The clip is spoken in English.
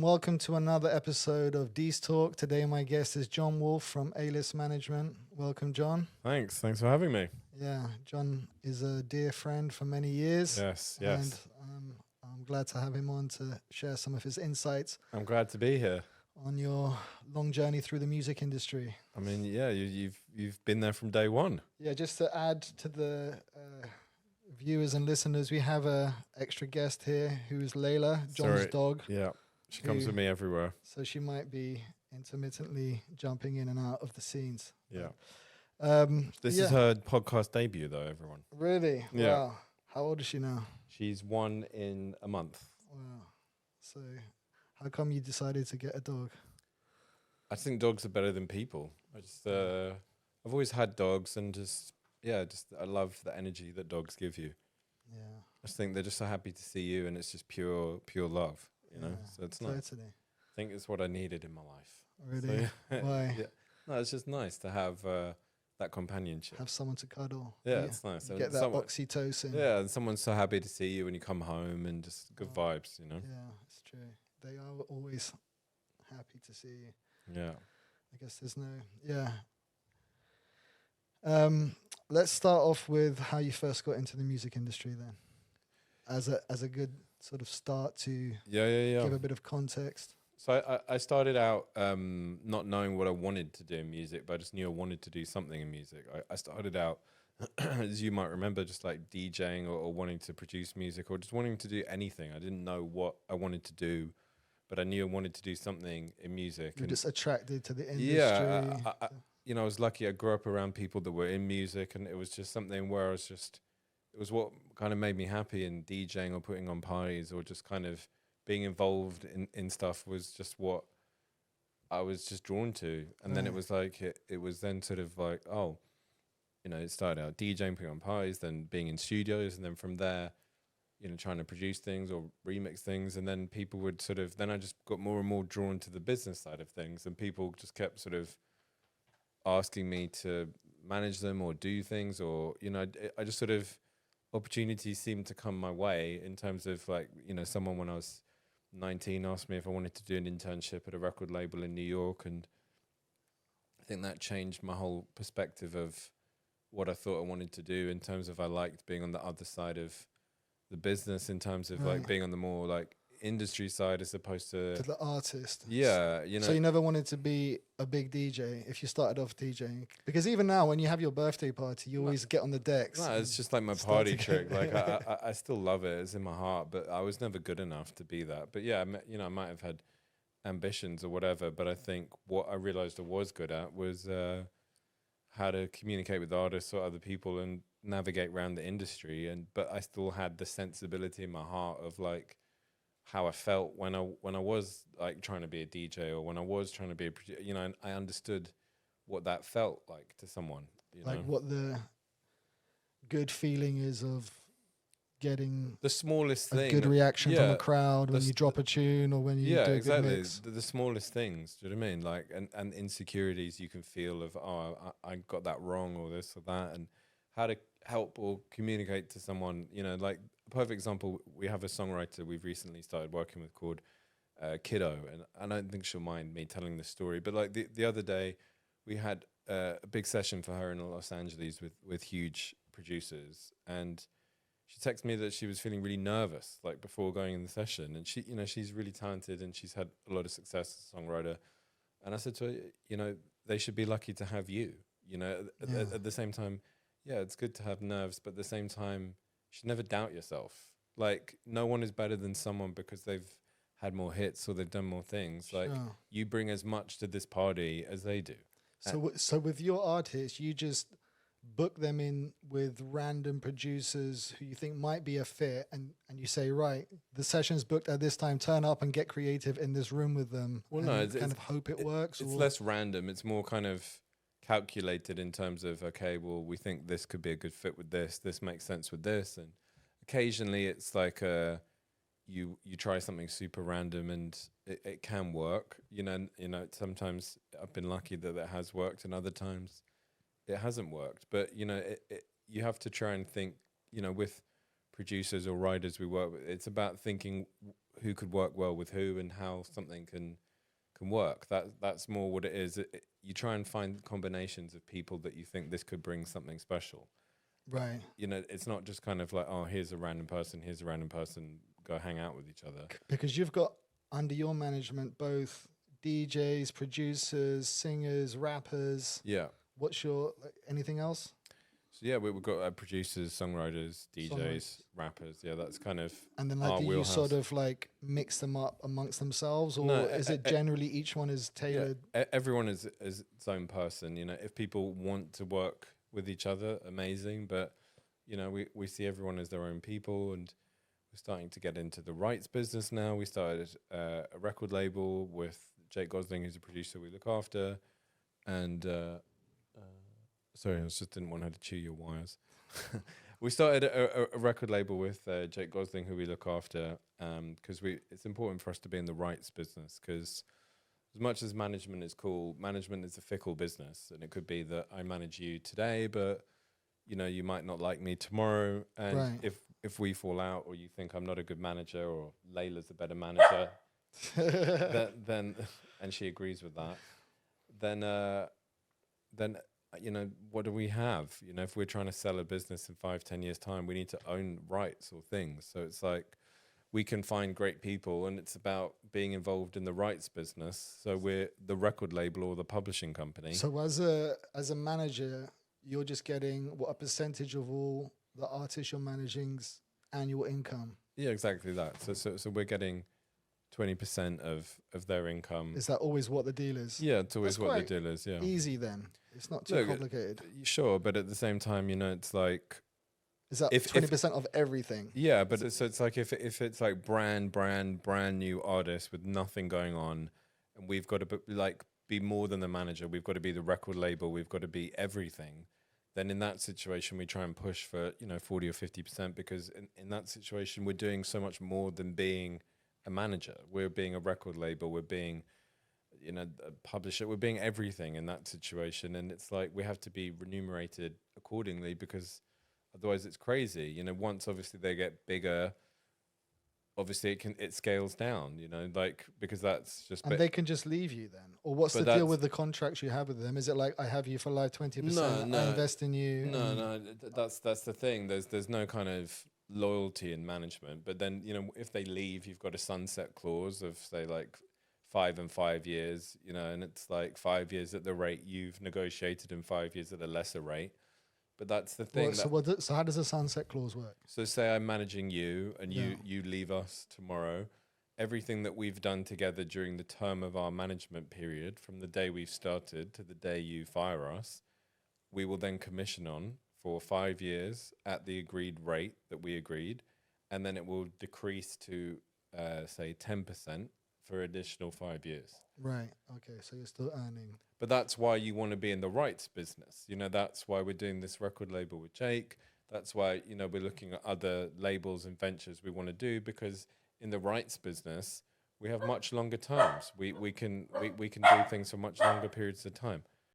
welcome to another episode of D's Talk. Today my guest is John Wolf from A-List Management. Welcome, John. Thanks for having me. Yeah, John is a dear friend for many years. Yes. And I'm glad to have him on to share some of his insights I'm glad to be here. on your long journey through the music industry. I mean, yeah, you've been there from day one. Yeah, just to add to the viewers and listeners, we have a extra guest here who is Layla, John's Sorry. dog. Yeah, she comes with me everywhere. So she might be intermittently jumping in and out of the scenes. Yeah. This is her podcast debut, though, everyone. Really? Yeah. Wow. How old is she now? She's 1 in a month. Wow. So how come you decided to get a dog? I think dogs are better than people. I've always had dogs and I love the energy that dogs give you. Yeah. I just think they're just so happy to see you, and it's just pure love, you know? So it's nice. Totally. I think it's what I needed in my life. Really? So, Why? Yeah. No, it's just nice to have that companionship. Have someone to cuddle. Yeah, it's nice. Get that oxytocin. Yeah, and someone's so happy to see you when you come home, and just good vibes, you know? Yeah, it's true. They are always happy to see you. Yeah. I guess there's no... Yeah. Let's start off with how you first got into the music industry then. As a good sort of start to give a bit of context. So I started out not knowing what I wanted to do in music, but I just knew I wanted to do something in music. I started out, as you might remember, just like DJing or wanting to produce music or just wanting to do anything. I didn't know what I wanted to do, but I knew I wanted to do something in music. You're just attracted to the industry. Yeah, I was lucky. I grew up around people that were in music, and it was just something where it was what kind of made me happy, in DJing or putting on parties or just kind of being involved in stuff was just what I was just drawn to. And then it was like, it was then sort of like, it started out DJing, putting on parties, then being in studios. And then from there, trying to produce things or remix things. And then people would then I just got more and more drawn to the business side of things. And people just kept sort of asking me to manage them or do things, or, I just sort of, opportunities seemed to come my way in terms of like, someone when I was 19 asked me if I wanted to do an internship at a record label in New York, and I think that changed my whole perspective of what I thought I wanted to do, in terms of I liked being on the other side of the business, in terms of like being on the more like industry side as opposed to the artist. Yeah, So you never wanted to be a big DJ if you started off DJing? Because even now, when you have your birthday party, you always get on the decks. No, it's just like my party trick. Like I still love it. It's in my heart, but I was never good enough to be that. But yeah, I might have had ambitions or whatever. But I think what I realized I was good at was how to communicate with artists or other people and navigate around the industry. But I still had the sensibility in my heart of like how I felt when I was like trying to be a DJ, or when I was trying to be a producer, and I understood what that felt like to someone, like what the good feeling is of getting the smallest a thing, good reaction from a crowd when you drop a tune or when you do a good mix. The smallest things, do you know what I mean? Like, and insecurities you can feel of, I got that wrong or this or that, and how to help or communicate to someone, like a perfect example, we have a songwriter we've recently started working with called Kiddo, and I don't think she'll mind me telling this story, but like the other day we had a big session for her in Los Angeles with huge producers, and she texted me that she was feeling really nervous like before going in the session, and she, she's really talented and she's had a lot of success as a songwriter, and I said to her, they should be lucky to have you, at the same time, yeah, it's good to have nerves, but at the same time, you should never doubt yourself. Like, no one is better than someone because they've had more hits or they've done more things. Like, you bring as much to this party as they do. So with your artists, you just book them in with random producers who you think might be a fit, and you say, right, the session's booked at this time, turn up and get creative in this room with them. Well, no, it's kind of hope it works. It's less random. It's more kind of calculated in terms of, okay, well, we think this could be a good fit with this makes sense with this, and occasionally it's like you try something super random and it can work, sometimes I've been lucky that it has worked, and other times it hasn't worked, but you have to try and think, with producers or writers we work with, it's about thinking who could work well with who and how something can work. That's more what it is. You try and find combinations of people that you think this could bring something special. Right. You know, it's not just kind of like, oh, here's a random person, go hang out with each other. Because you've got under your management both DJs, producers, singers, rappers. Yeah. What's your anything else? So yeah, we've got producers, songwriters, DJs, rappers. Yeah, that's kind of And then our like do you wheelhouse. sort of like mix them up amongst themselves, or No, is it generally each one is tailored? Everyone is its own person. You know, if people want to work with each other, amazing. But you know, we see everyone as their own people, and we're starting to get into the rights business now. We started a record label with Jake Gosling, who's a producer we look after, and sorry, I just didn't want her to chew your wires. We started a record label with Jake Gosling, who we look after, because it's important for us to be in the rights business, because as much as management is cool, management is a fickle business, and it could be that I manage you today, but you know, you might not like me tomorrow, and Right. if we fall out, or you think I'm not a good manager, or Layla's a better manager, then and she agrees with that, then you know, what do we have? You know, if we're trying to sell a business in 5-10 years time, we need to own rights or things. So it's like we can find great people, and it's about being involved in the rights business. So we're the record label or the publishing company. So as a manager, you're just getting what, a percentage of all the artists you're managing's annual income? Yeah, exactly that. So we're getting 20% of their income. Is that always what the deal is? Yeah, it's always That's what the quite deal is. Yeah, easy then. It's not too Look, complicated. sure, but at the same time, you know, it's like Is that if 20% of everything? yeah, but it's like if it's like brand new artist with nothing going on, and we've got to be more than the manager. We've got to be the record label. We've got to be everything. Then in that situation, we try and push for 40 or 50%, because in that situation, we're doing so much more than being a manager. We're being a record label. We're being a publisher. We're being everything in that situation, and it's like we have to be remunerated accordingly, because otherwise it's crazy. You know, once obviously they get bigger, obviously it scales down. You know, like, because that's just. And they can just leave you then, or what's the deal with the contracts you have with them? Is it like, I have you for life, 20%? No, I invest in you. No. That's the thing. There's no kind of loyalty in management. But then if they leave, you've got a sunset clause of say like 5 and 5 years. And it's like 5 years at the rate you've negotiated and 5 years at a lesser rate. But that's the thing. So how does a sunset clause work? So say I'm managing you, and you leave us tomorrow. Everything that we've done together during the term of our management period, from the day we've started to the day you fire us, we will then commission on for 5 years at the agreed rate that we agreed, and then it will decrease to say 10% for additional 5 years. Right. Okay. So you're still earning. But that's why you want to be in the rights business. That's why we're doing this record label with Jake. That's why, we're looking at other labels and ventures we want to do, because in the rights business, we have much longer terms. We can do things for much longer periods of time.